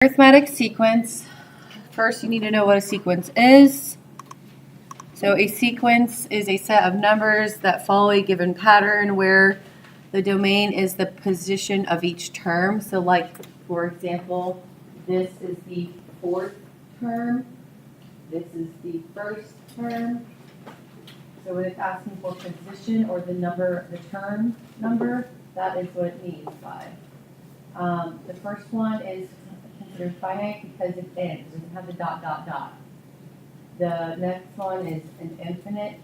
Arithmetic sequence. First, you need to know what a sequence is. So a sequence is a set of numbers that follow a given pattern where the domain is the position of each term. So like, for example, this is the fourth term. This is the first term. So when it's asking for position or the number, the term number, that is what it means by. The first one is considered finite because it ends. It doesn't have the dot, dot, dot. The next one is an infinite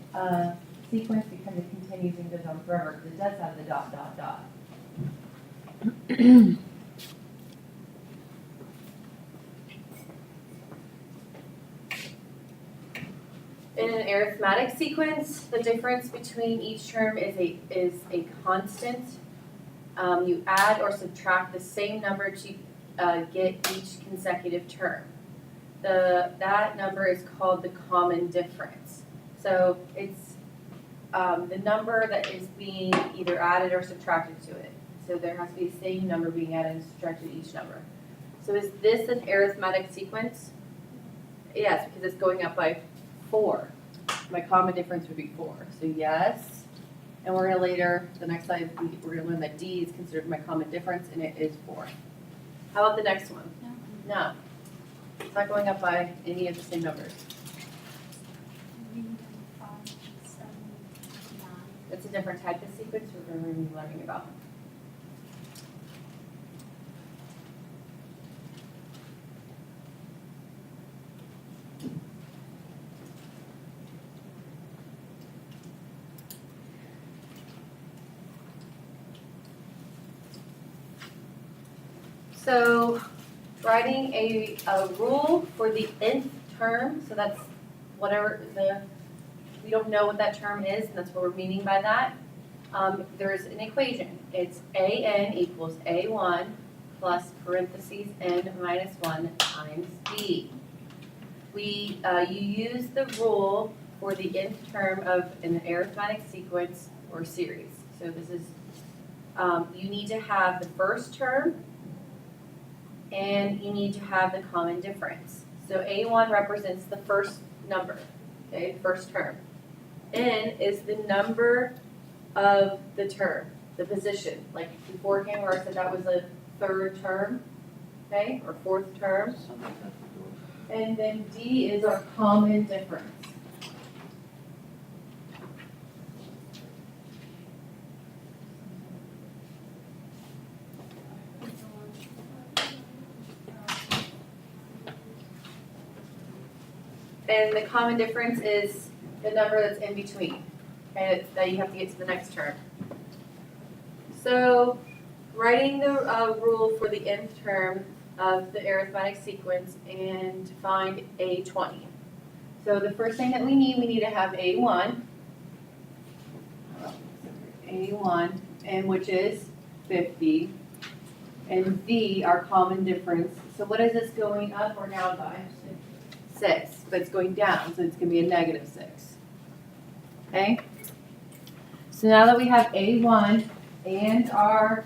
sequence because it continues and goes on forever because it does have the dot, dot, dot. In an arithmetic sequence, the difference between each term is a constant. You add or subtract the same number to get each consecutive term. That number is called the common difference. So it's the number that is being either added or subtracted to it. So there has to be the same number being added and subtracted to each number. So is this an arithmetic sequence? Yes, because it's going up by 4. My common difference would be 4. So yes. And we're going to later, the next slide, we're going to learn that D is considered my common difference, and it is 4. How about the next one? No. It's not going up by any of the same numbers. It's a different type of sequence we're going to be learning about. So writing a rule for the nth term, so that's whatever we don't know what that term is, and that's what we're meaning by that. There's an equation. It's an equals a1 plus parentheses n minus 1 times d. You use the rule for the nth term of an arithmetic sequence or series. So this is, you need to have the first term, and you need to have the common difference. So A1 represents the first number, okay, first term. N is the number of the term, the position. Like beforehand where I said that was a third term, okay, or fourth term. And then D is our common difference. And the common difference is the number that's in between, okay, that you have to get to the next term. So writing the rule for the nth term of the arithmetic sequence and to find A20. So the first thing that we need to have A1, and which is 50, and V, our common difference. So what is this going up or down by? 6, but it's going down, so it's going to be a negative 6. Okay? So now that we have A1 and our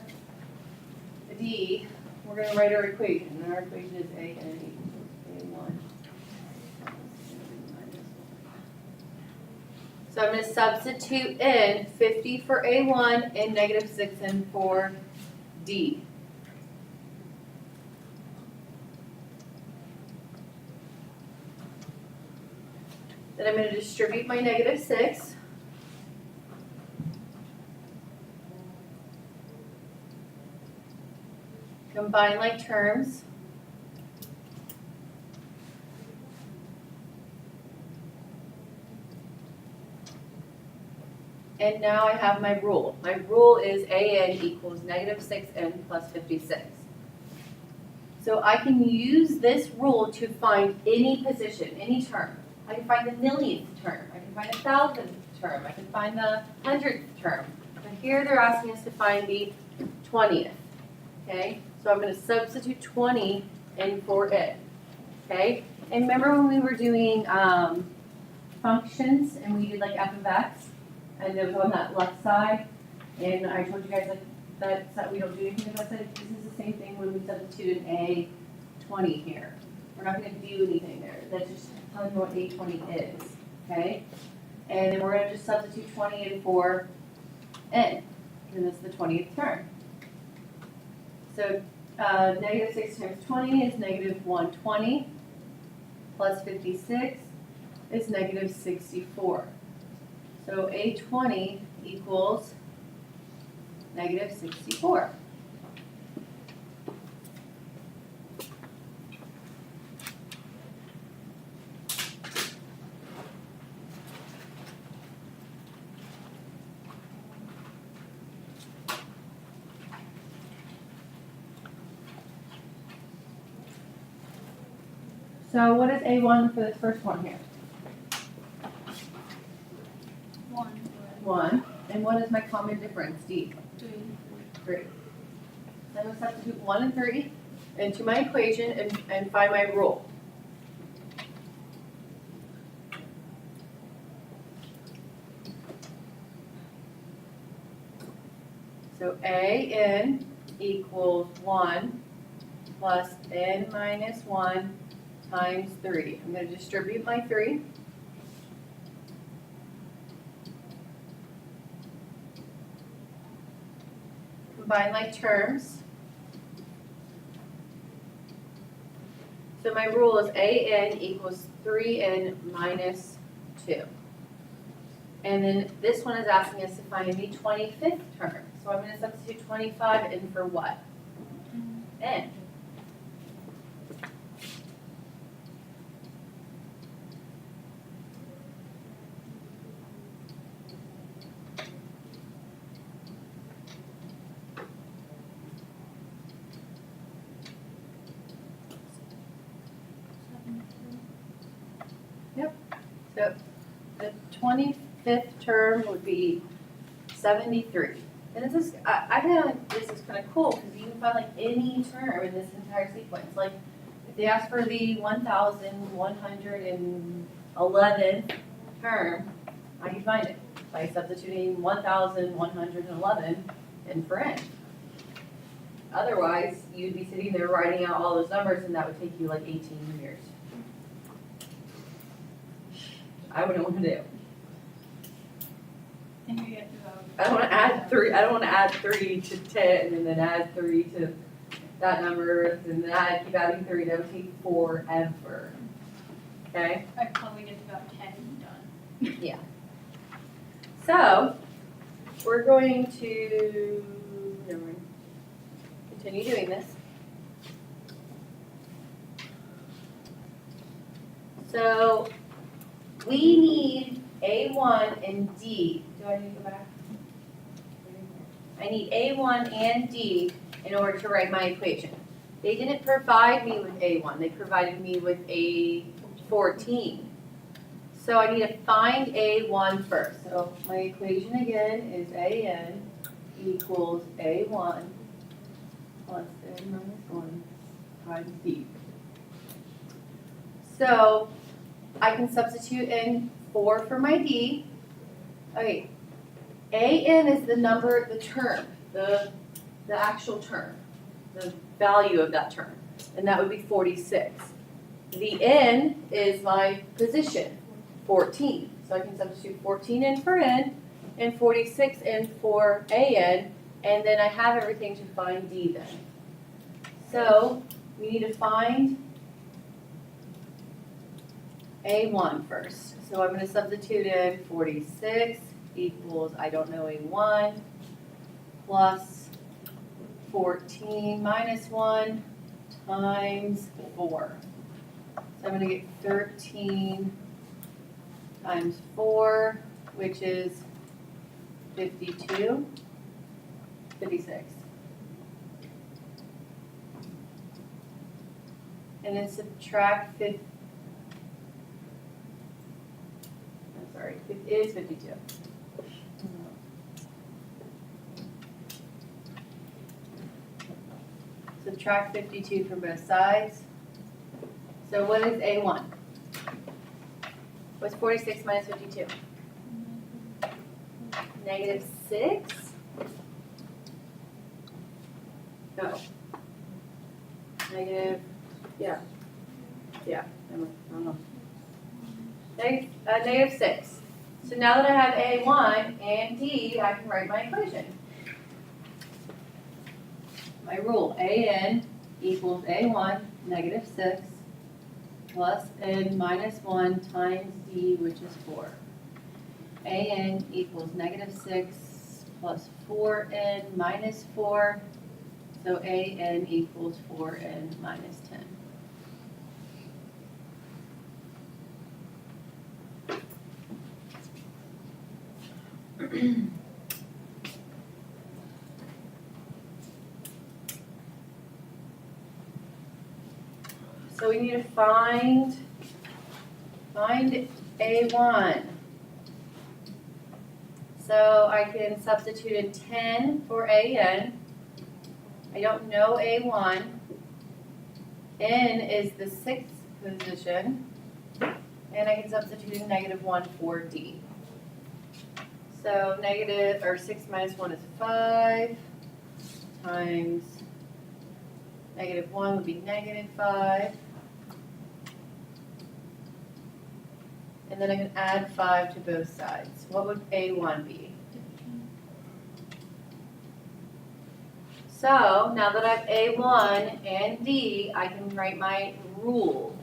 D, we're going to write our equation. And our equation is A n equals A1. So I'm going to substitute in 50 for A1 and negative 6 in for D. Then I'm going to distribute my negative 6. Combine like terms. And now I have my rule. My rule is an equals negative 6n plus 56. So I can use this rule to find any position, any term. I can find the millionth term. I can find the thousandth term. I can find the 100th term. But here they're asking us to find the 20th. Okay? So I'm going to substitute 20 in for it. Okay? And remember when we were doing functions and we did like f of x? And it was on that left side. And I told you guys like that we don't do anything about that. This is the same thing when we substitute an a A20 here. We're not gonna do anything there. That's just telling me what A20 is, okay? And then we're gonna just substitute 20 in for n, and it's the 20th term. So negative 6 times 20 is negative 120, plus 56 is negative 64. So A20 equals negative 64. So what is A1 for this first one here? 1. 1. And what is my common difference, D? 3. 3. So I'm going to substitute 1 and 3 into my equation and find my rule. So AN equals 1 plus N minus 1 times 3. I'm going to distribute my 3. Combine my terms. So my rule is AN equals 3N minus 2. And then this one is asking us to find the 25th term. So I'm going to substitute 25 in for what? N. So the 25th term would be 73. And this is, I feel like this is kind of cool because you can find like any term in this entire sequence. Like if they ask for the 1,111th term, I can find it by substituting 1,111 in for n. Otherwise, you'd be sitting there writing out all those numbers and that would take you like 18 years. I wouldn't want to do. And you get to go. I don't want to add 3. I don't want to add 3 to 10 and then add 3 to that number and then keep adding 3. That would take forever. Okay. I'd probably get to about 10 done. Yeah. So we're going to continue doing this. So we need A1 and D. Do I need to go back? I need A1 and D in order to write my equation. They didn't provide me with A1. They provided me with A14. So I need to find A1 first. So my equation again is AN equals A1 plus N minus 1 times D. So I can substitute in 4 for my D. Okay, AN is the number, the term, the actual term, the value of that term, and that would be 46. The N is my position, 14. So I can substitute 14 in for N and 46 in for AN, and then I have everything to find D then. So we need to find A1 first. So I'm going to substitute in 46 equals, I don't know, A1 plus 14 minus 1 times 4. So I'm going to get 13 times 4, which is 52, 56. And then subtract 50. Sorry, it is 52. Subtract 52 from both sides. So what is A1? What's 46 minus 52? Negative 6? No. Negative I don't know. Negative 6. So now that I have A1 and D, I can write my equation. My rule, AN equals A1 negative 6 plus N minus 1 times D, which is 4. AN equals negative 6 plus 4N minus 4. So AN equals 4N minus 10. So we need to find A1. So I can substitute in 10 for AN. I don't know A1. N is the 6th position. And I can substitute in negative 1 for D. So 6 minus 1 is 5 times negative 1 would be negative 5. And then I can add 5 to both sides. What would A1 be? So now that I have A1 and D, I can write my rule.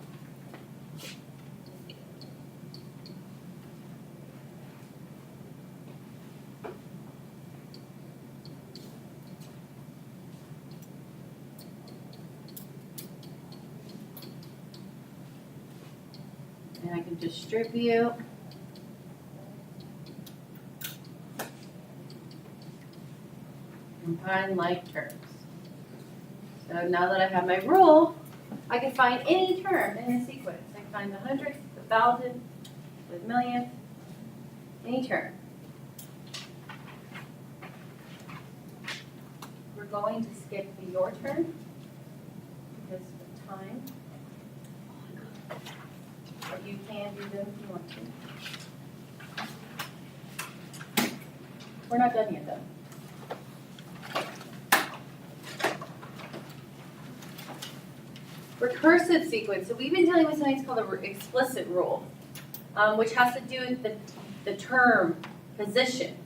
And I can distribute. And find like terms. So now that I have my rule, I can find any term in the sequence. I can find the hundredth, the thousandth, the millionth, any term. We're going to skip the your term because of time. But you can do them if you want to. We're not done yet though. Recursive sequence. So we've been dealing with something called an explicit rule, which has to do with the term position.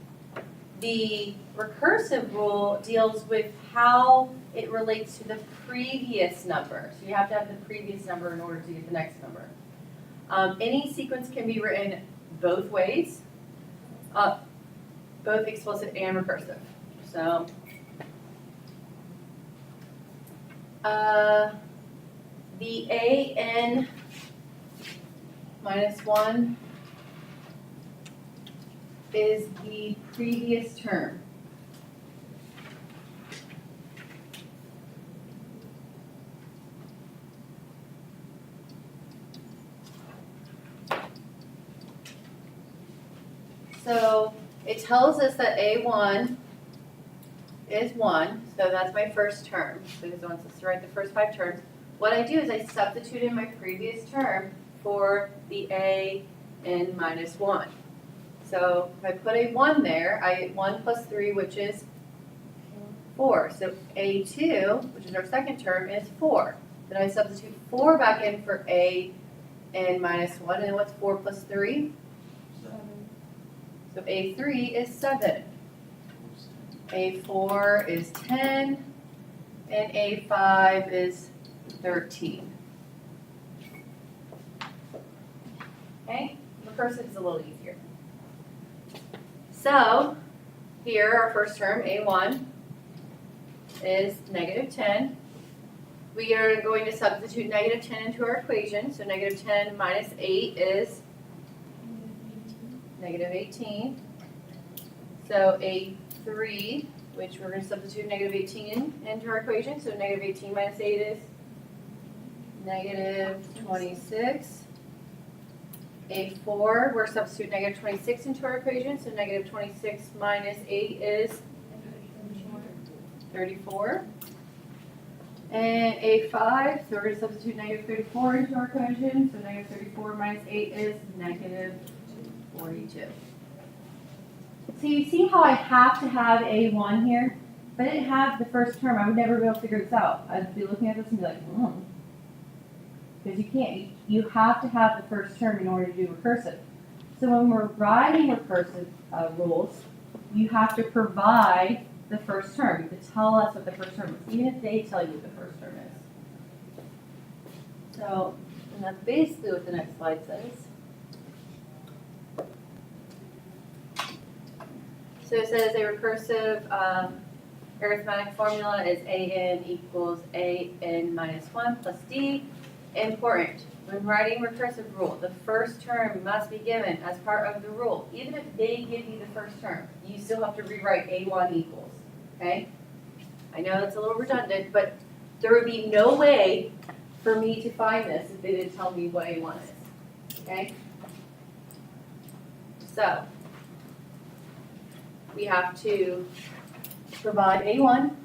The recursive rule deals with how it relates to the previous number. So you have to have the previous number in order to get the next number. Any sequence can be written both ways, both explicit and recursive. So the AN minus 1 is the previous term. So it tells us that A1 is 1, so that's my first term. So it wants us to write the first 5 terms. What I do is I substitute in my previous term for the A n minus 1. So if I put a 1 there, I get 1 plus 3, which is 4. So A2, which is our second term, is 4. Then I substitute 4 back in for A n minus 1, and what's 4 plus 3? 7. So A3 is 7. A4 is 10, and A5 is 13. Okay, recursive is a little easier. So here our first term, A1, is negative 10. We are going to substitute negative 10 into our equation. So negative 10 minus 8 is negative 18. So A3, which we're going to substitute negative 18 into our equation. So negative 18 minus 8 is negative 26. A4, we're substituting negative 26 into our equation. So negative 26 minus 8 is 34. And A5, so we're going to substitute negative 34 into our equation. So negative 34 minus 8 is negative 42. So you see how I have to have A1 here? If I didn't have the first term, I would never be able to figure this out. I'd be looking at this and be like, because you can't, you have to have the first term in order to do recursive. So when we're writing recursive rules, you have to provide the first term. You have to tell us what the first term is, even if they tell you what the first term is. So, and that's basically what the next slide says. So it says a recursive arithmetic formula is an equals an minus 1 plus d. Important, when writing recursive rule, the first term must be given as part of the rule. Even if they give you the first term, you still have to rewrite a1 equals, okay? I know that's a little redundant, but there would be no way for me to find this if they didn't tell me what a1 is, okay? So, we have to provide a1.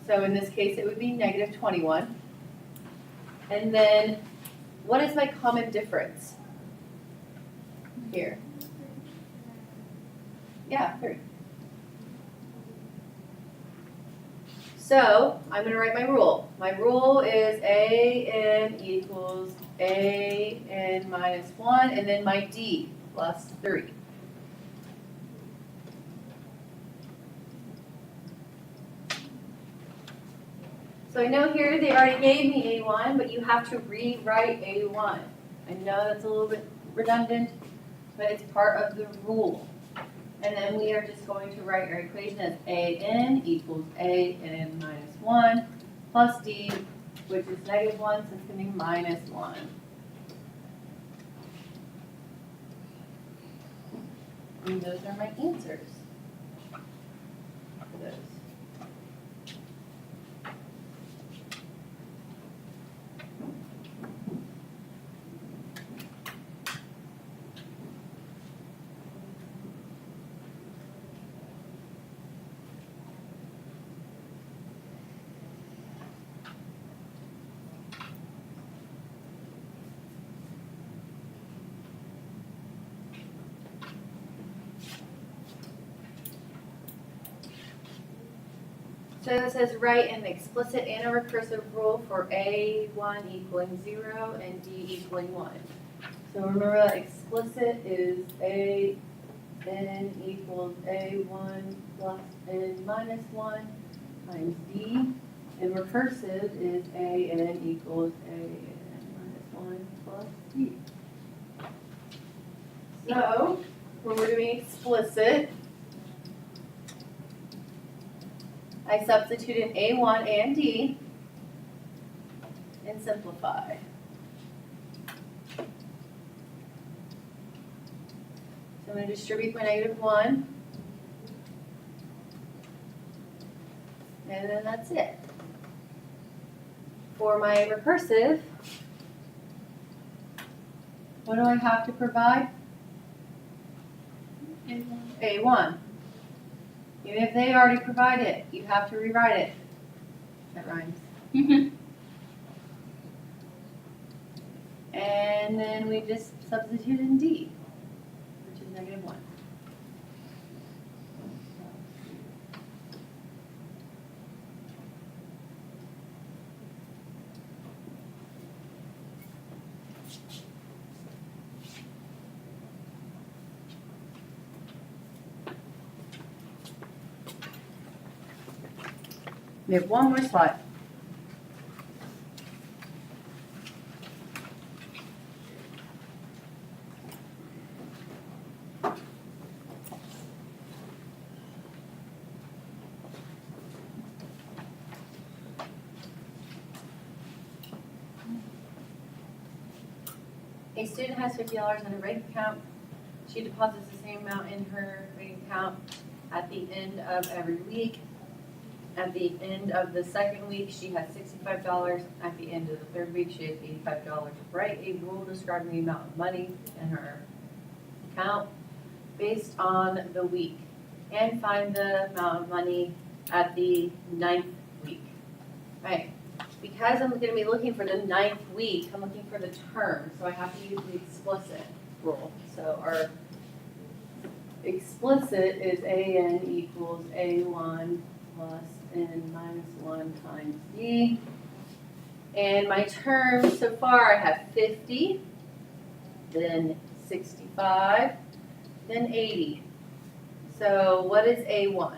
So in this case, it would be negative 21. And then, what is my common difference here? Yeah, 30. So, I'm going to write my rule. My rule is an equals an minus 1, and then my d plus 3. So I know here they already gave me a1, but you have to rewrite a1. I know that's a little bit redundant, but it's part of the rule. And then we are just going to write our equation as an equals an minus 1 plus d, which is negative 1, so it's going to be minus 1. And those are my answers for those. So it says write an explicit and a recursive rule for a1 equaling 0 and d equaling 1. So remember that explicit is an equals a1 plus n minus 1 times d, and recursive is an equals an minus 1 plus d. So when we're doing explicit, I substitute in a1 and d and simplify. So I'm going to distribute my negative 1. And then that's it. For my recursive, what do I have to provide? A1. Even if they already provide it, you have to rewrite it. That rhymes. And then we just substitute in D, which is negative 1. We have one more slide. A student has $50 in a bank account. She deposits the same amount in her bank account at the end of every week. At the end of the second week, she has $65. At the end of the third week, she has $85. Write a rule describing the amount of money in her account based on the week, and find the amount of money at the 9th week. Right. Because I'm going to be looking for the 9th week, I'm looking for the term, so I have to use the explicit rule. So our explicit is an equals a1 plus n minus 1 times d. And my terms so far, I have 50, then 65, then 80. So what is A1?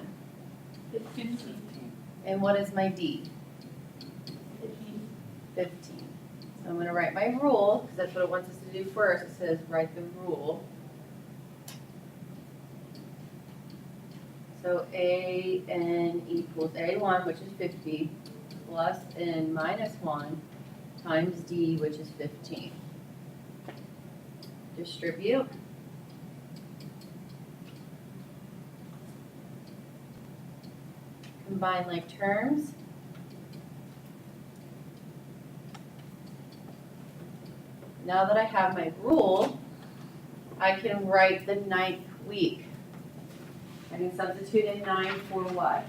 15. And what is my D? 15. 15. So I'm gonna write my rule, because that's what it wants us to do first. It says write the rule. So AN equals A1, which is 50, plus N minus 1 times D, which is 15. Distribute. Combine like terms. Now that I have my rule, I can write the 9th week. I can substitute in 9 for what?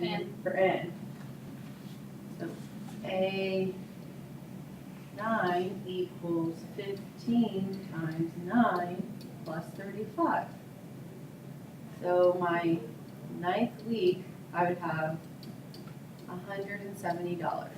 N. For N. So A9 equals 15 times 9 plus 35. So my 9th week, I would have $170.